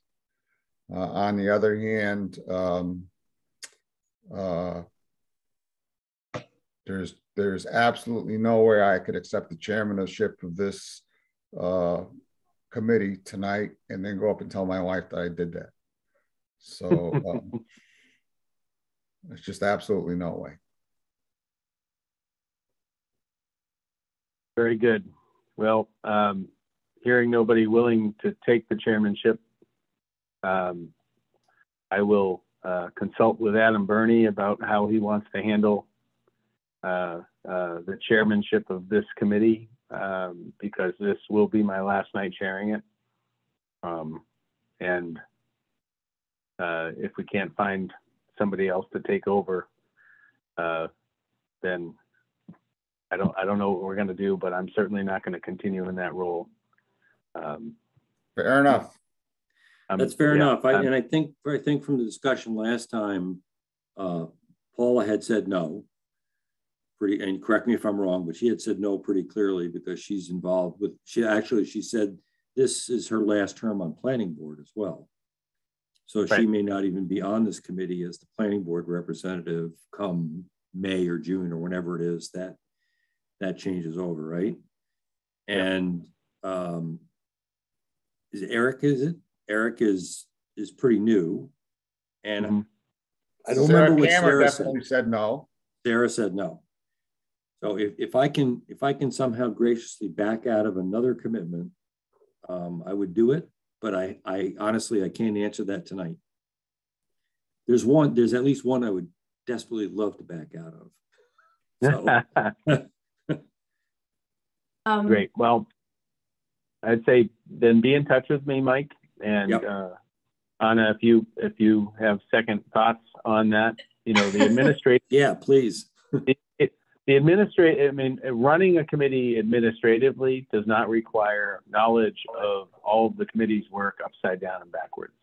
On the other hand, there's absolutely no way I could accept the chairmanship of this committee tonight and then go up and tell my wife that I did that. So there's just absolutely no way.
Very good. Well, hearing nobody willing to take the chairmanship, I will consult with Adam Burney about how he wants to handle the chairmanship of this committee, because this will be my last night chairing it. And if we can't find somebody else to take over, then I don't know what we're going to do, but I'm certainly not going to continue in that role.
Fair enough.
That's fair enough. And I think from the discussion last time, Paula had said no. And correct me if I'm wrong, but she had said no pretty clearly because she's involved with. She said this is her last term on planning board as well. So right. She may not even be on this committee as the planning board representative come May or June or whenever it is that changes over, right? And is it? Eric is pretty new. And I don't remember what Sarah
said no.
Sarah said no. So if I can somehow graciously back out of another commitment, I would do it. But I honestly, I can't answer that tonight. There's at least one I would desperately love to back out of. So.
Great. Well, I'd say then be in touch with me, Mike, and Anna, if you have second thoughts on that, the administrative.
Yeah, please.
Running a committee administratively does not require knowledge of all of the committee's work upside down and backwards.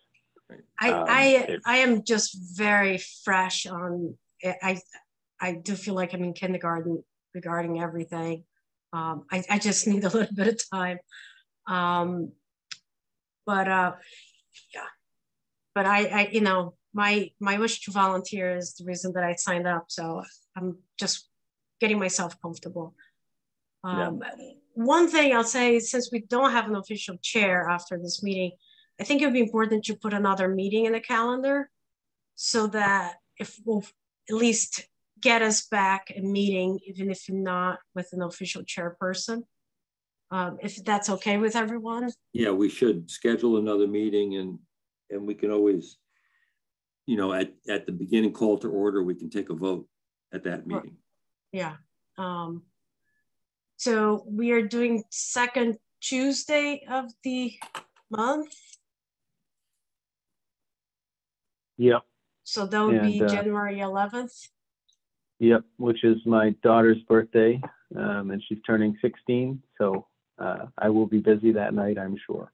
I am just very fresh on it. I do feel like I'm in kindergarten regarding everything. I just need a little bit of time. But my wish to volunteer is the reason that I signed up. So I'm just getting myself comfortable. One thing I'll say, since we don't have an official chair after this meeting, I think it would be important to put another meeting in the calendar so that if we'll at least get us back a meeting, even if not with an official chairperson, if that's okay with everyone.
Yeah, we should schedule another meeting, and we can always, you know, at the beginning call to order, we can take a vote at that meeting.
Yeah. So we are doing second Tuesday of the month.
Yep.
So that would be January 11th.
Yep, which is my daughter's birthday, and she's turning 16. So I will be busy that night, I'm sure.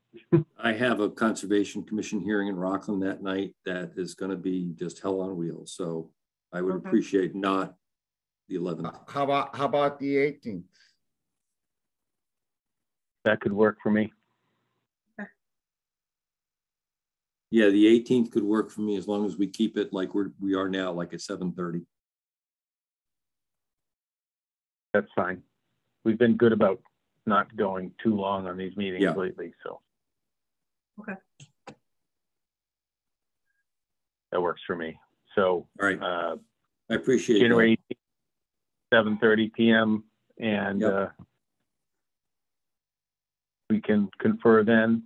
I have a Conservation Commission hearing in Rockland that night that is going to be just hell on wheels. So I would appreciate not the 11th.
How about the 18th?
That could work for me.
Yeah, the 18th could work for me as long as we keep it like we are now, like at 7:30.
That's fine. We've been good about not going too long on these meetings lately, so.
Okay.
That works for me. So,
all right. I appreciate
January 7:30 p.m. and we can confer then.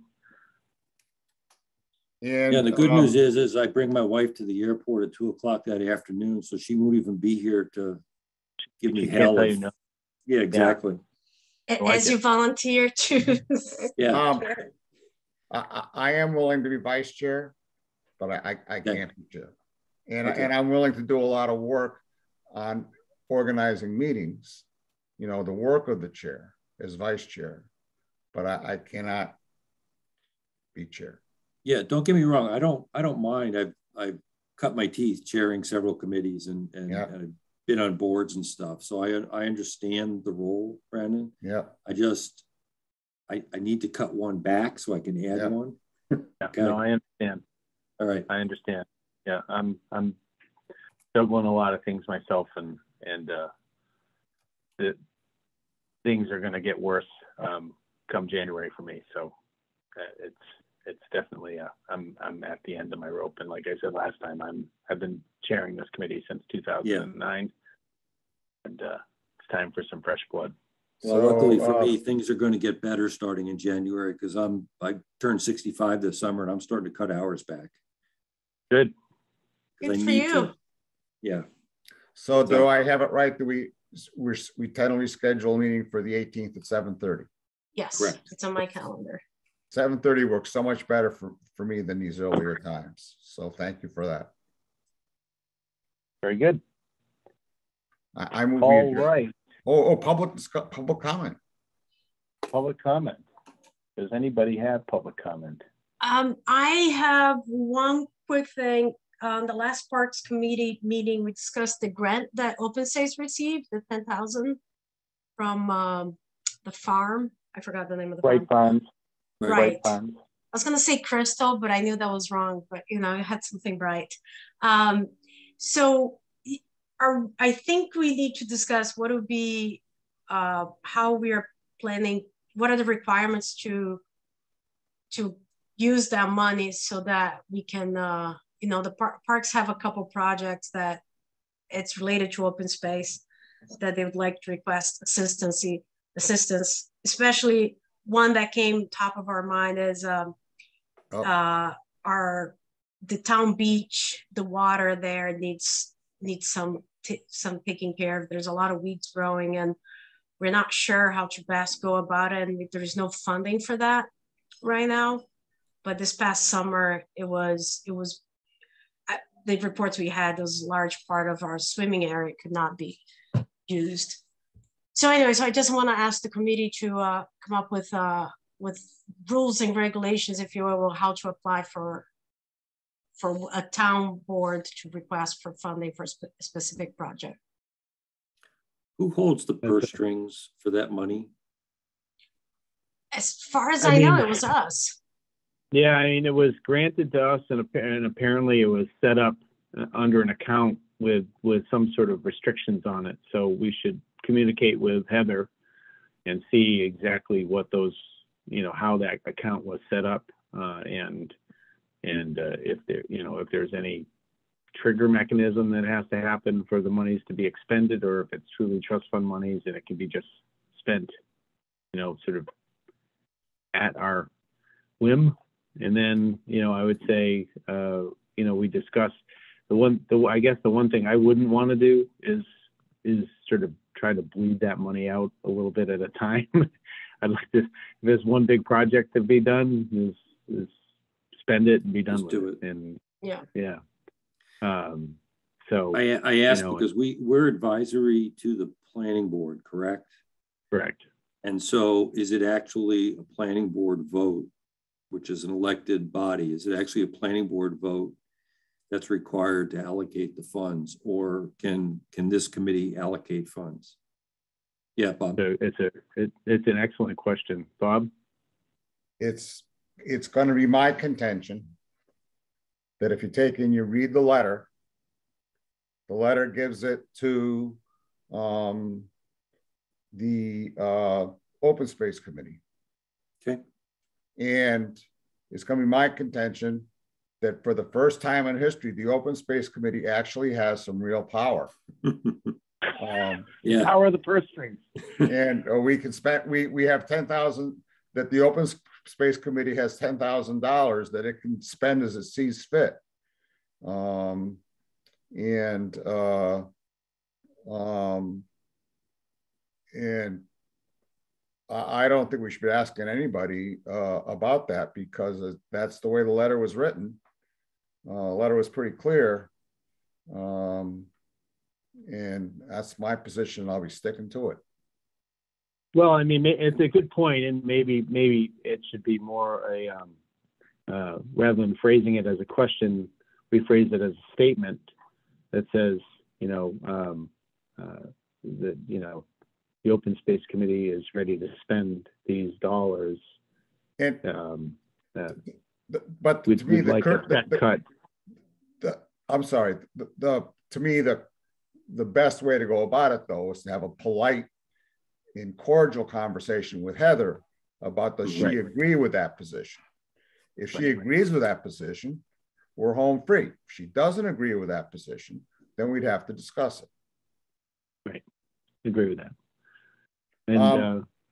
And, yeah, the good news is I bring my wife to the airport at 2 o'clock that afternoon, so she won't even be here to give me hell. Yeah, exactly.
As you volunteer to.
Yeah.
I am willing to be vice chair, but I can't be chair. And I'm willing to do a lot of work on organizing meetings. You know, the work of the chair is vice chair, but I cannot be chair.
Yeah, don't get me wrong. I don't mind. I've cut my teeth chairing several committees and I've been on boards and stuff. So I understand the role, Brandon.
Yeah.
I need to cut one back so I can add one.
Okay. No, I understand.
All right.
I understand. Yeah, I'm juggling a lot of things myself, and the things are going to get worse come January for me. So it's definitely I'm at the end of my rope, and like I said last time, I've been chairing this committee since 2009, and it's time for some fresh blood.
Well, luckily for me, things are going to get better starting in January because I turned 65 this summer and I'm starting to cut hours back.
Good.
Good for you.
Yeah.
So do I have it right? Do we tentatively schedule a meeting for the 18th at 7:30?
Yes,
correct.
It's on my calendar.
7:30 works so much better for me than these earlier times. So thank you for that.
Very good.
I move.
All right.
Public comment.
Public comment. Does anybody have public comment?
I have one quick thing. The last Parks Committee meeting, we discussed the grant that Open Space received, the 10,000 from the farm. I forgot the name of the
farm.
Farms.
Right. Farms.
I was going to say Crystal, but I knew that was wrong. But you know, it had something bright. So I think we need to discuss what would be how we are planning. What are the requirements to use that money so that we can, you know, the parks have a couple projects that it's related to open space that they would like to request assistance, especially one that came top of our mind is the town beach. The water there needs some taking care of. There's a lot of weeds growing and we're not sure how to best go about it. And there's no funding for that right now. But this past summer, it was the reports we had, was a large part of our swimming area could not be used. So anyway, so I just want to ask the committee to come up with rules and regulations, if you will, how to apply for a town board to request for funding for a specific project.
Who holds the purse strings for that money?
As far as I know, it was us.
Yeah, I mean, it was granted to us, and apparently it was set up under an account with some sort of restrictions on it. So we should communicate with Heather see exactly what those, how that account was set up, and if there, if there's any trigger mechanism that has to happen for the monies to be expended, or if it's truly trust fund monies and it can be just spent, sort of at our whim. And then, I would say, we discussed I guess the one thing I wouldn't want to do is sort of try to bleed that money out a little bit at a time. I'd like to, if there's one big project to be done, is spend it and be done with it. And yeah. So
I asked because we're advisory to the planning board, correct?
Correct.
And so is it actually a planning board vote, which is an elected body? Is it actually a planning board vote that's required to allocate the funds, or can this committee allocate funds? Yeah, Bob.
So it's an excellent question, Bob.
It's going to be my contention that if you take and you read the letter gives it to the Open Space Committee.
Okay.
And it's going to be my contention that for the first time in history, the Open Space Committee actually has some real power.
Yeah.
Power of the purse strings.
And we can spend, we have 10,000, that the Open Space Committee has $10,000 that it can spend as it sees fit. And I don't think we should be asking anybody about that, because that's the way the letter was written. The letter was pretty clear. And that's my position. I'll be sticking to it.
Well, I mean, it's a good point, and maybe it should be more rather than phrasing it as a question, we phrase it as a statement that says, the Open Space Committee is ready to spend these dollars.
And but
we'd,
to me,
like a cut.
I'm sorry. To me, the best way to go about it, though, is to have a polite and cordial conversation with Heather about does she agree with that position. If she agrees with that position, we're home free. If she doesn't agree with that position, then we'd have to discuss it.
Right. Agree with that. And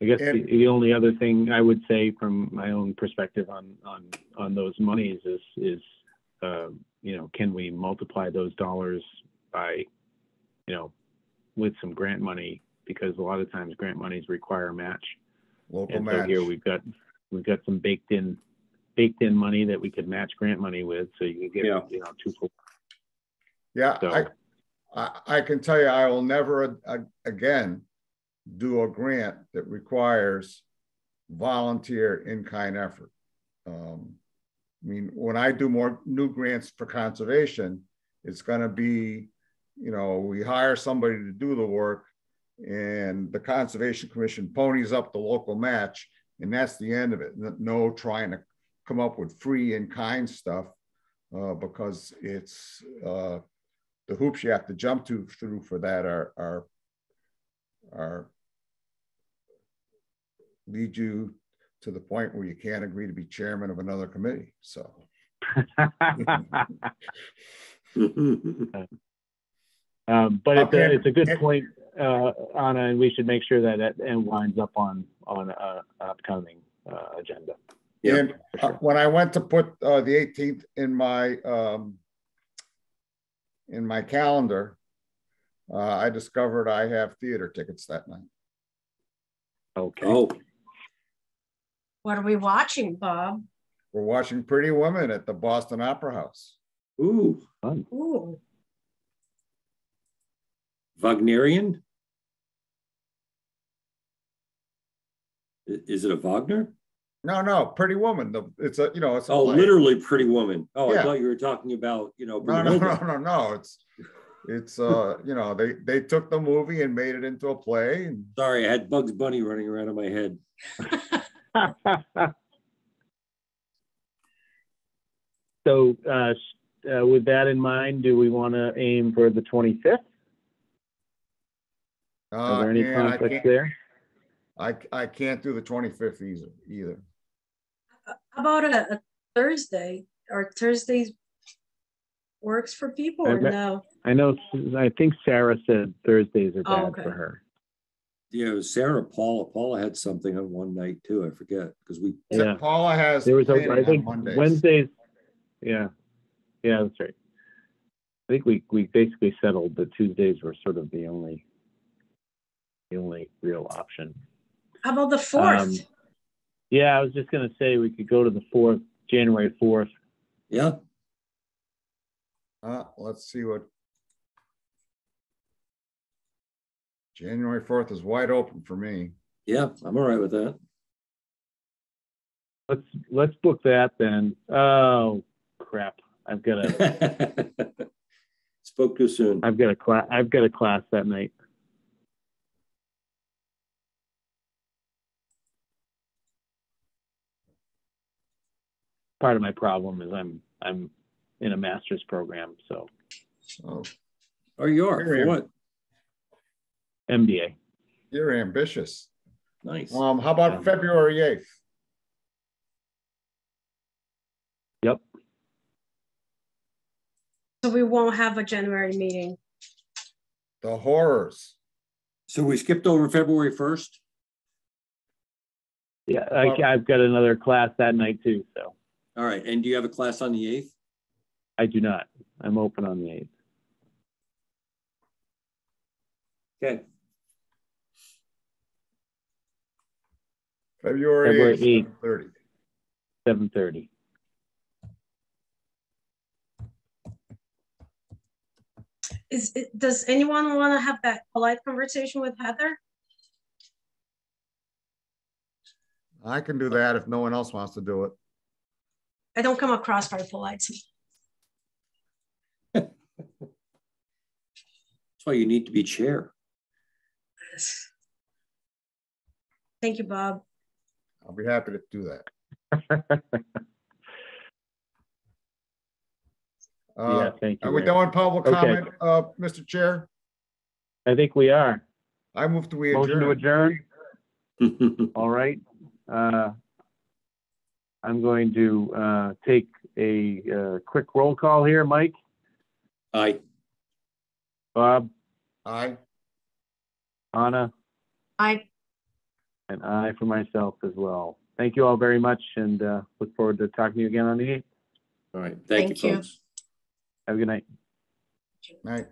I guess the only other thing I would say from my own perspective on those monies is can we multiply those dollars by, with some grant money, because a lot of times grant monies require a match.
Local
and
match.
So here we've got some baked in money that we could match grant money with, so you could get 2 full.
Yeah, so, I can tell you, I will never again do a grant that requires volunteer in-kind effort. I mean, when I do more new grants for conservation, it's going to be, we hire somebody to do the work, and the Conservation Commission ponies up the local match, and that's the end of it. No trying to come up with free in-kind stuff, because it's the hoops you have to jump through for that are lead you to the point where you can't agree to be chairman of another committee. So.
But it's a good point, Anna, and we should make sure that winds up on an upcoming agenda.
Yeah, and sure. When I went to put the 18th in my calendar, I discovered I have theater tickets that night.
Okay.
Oh.
What are we watching, Bob?
We're watching Pretty Woman at the Boston Opera House.
Ooh.
Fun.
Ooh.
Wagnerian? Is it a Wagner?
No, Pretty Woman. It's a it's a play.
Literally Pretty Woman. Oh,
yeah.
I thought you were talking about
No. It's they took the movie and made it into a play. And...
Sorry, I had Bugs Bunny running around in my head.
So with that in mind, do we want to aim for the 25th? Are there any conflicts there?
I can't do the 25th either.
How about a Thursday? Or Thursdays works for people or no?
I know. I think Sarah said Thursdays are bad
okay.
for her.
Yeah, it was Sarah, Paula. Paula had something on one night too. I forget because we.
Yeah.
Paula has.
There was I think
Mondays.
Wednesdays. Yeah, that's right. I think we basically settled that Tuesdays were sort of the only real option.
How about the 4th?
Yeah, I was just gonna say we could go to the 4th, January 4th.
Yeah.
Let's see what. January 4th is wide open for me.
Yeah, I'm all right with that.
Let's book that then. Oh crap! I've got a.
Spoke too soon.
I've got a class that night. Part of my problem is I'm in a master's program, so.
Oh, you are? For what?
MBA.
You're ambitious.
Nice.
How about February 8th?
Yep.
So we won't have a January meeting.
The horrors.
So we skipped over February 1st?
Yeah, I've got another class that night too, so.
All right, and do you have a class on the 8th?
I do not. I'm open on the 8th.
Okay.
February 8th,
7:30.
Does anyone want to have that polite conversation with Heather?
I can do that if no one else wants to do it.
I don't come across very polite.
That's why you need to be chair.
Thank you, Bob.
I'll be happy to do that.
Yeah, thank you.
Are we done with public comment, Mr. Chair?
I think we are.
I move to adjourn.
Motion to adjourn. All right. I'm going to take a quick roll call here. Mike?
Aye.
Bob?
Aye.
Anna?
Aye.
And I for myself as well. Thank you all very much, and look forward to talking to you again on the 8th.
All right. Thank you, folks.
Have a good night.
Night.